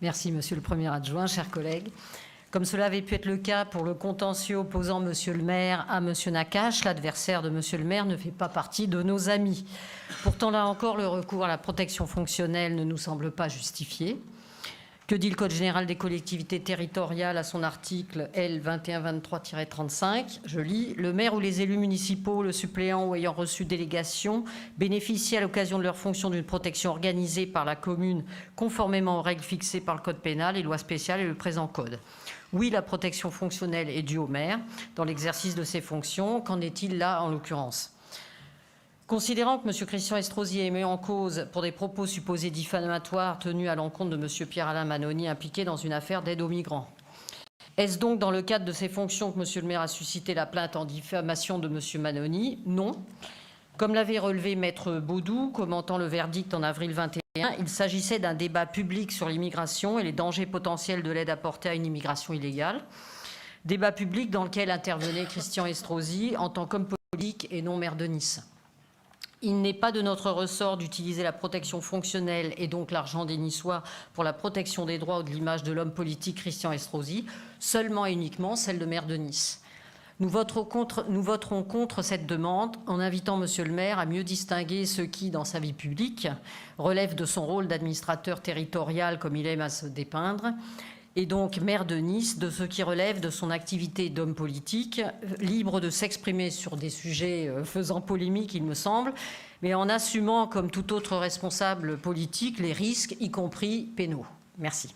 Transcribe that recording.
Merci, Monsieur le Premier adjoint, chers collègues. Comme cela avait pu être le cas pour le contentieux opposant Monsieur le maire à Monsieur Nakache, l'adversaire de Monsieur le maire ne fait pas partie de nos amis. Pourtant, là encore, le recours à la protection fonctionnelle ne nous semble pas justifié. Que dit le Code général des collectivités territoriales à son article L 2123-35 ? Je lis : le maire ou les élus municipaux, le suppléant ou ayant reçu délégation bénéficient à l'occasion de leur fonction d'une protection organisée par la commune conformément aux règles fixées par le Code pénal et lois spéciales et le présent Code. Oui, la protection fonctionnelle est due au maire dans l'exercice de ses fonctions. Qu'en est-il là en l'occurrence ? Considérant que M. Christian Estrosi est mis en cause pour des propos supposés diffamatoires tenus à l'encontre de M. Pierre-Alain Manoni impliqué dans une affaire d'aide aux migrants, est-ce donc dans le cadre de ses fonctions que M. le maire a suscité la plainte en diffamation de M. Manoni ? Non. Comme l'avait relevé Maître Baudou, commentant le verdict en avril 21, il s'agissait d'un débat public sur l'immigration et les dangers potentiels de l'aide apportée à une immigration illégale. Débat public dans lequel intervenait Christian Estrosi en tant qu'homme politique et non maire de Nice. Il n'est pas de notre ressort d'utiliser la protection fonctionnelle et donc l'argent des Niçois pour la protection des droits ou de l'image de l'homme politique Christian Estrosi, seulement et uniquement celle de maire de Nice. Nous voterons contre cette demande en invitant Monsieur le maire à mieux distinguer ce qui, dans sa vie publique, relève de son rôle d'administrateur territorial comme il aime à se dépeindre, et donc maire de Nice, de ce qui relève de son activité d'homme politique, libre de s'exprimer sur des sujets faisant polémique, il me semble, mais en assumant, comme tout autre responsable politique, les risques, y compris pénaux. Merci.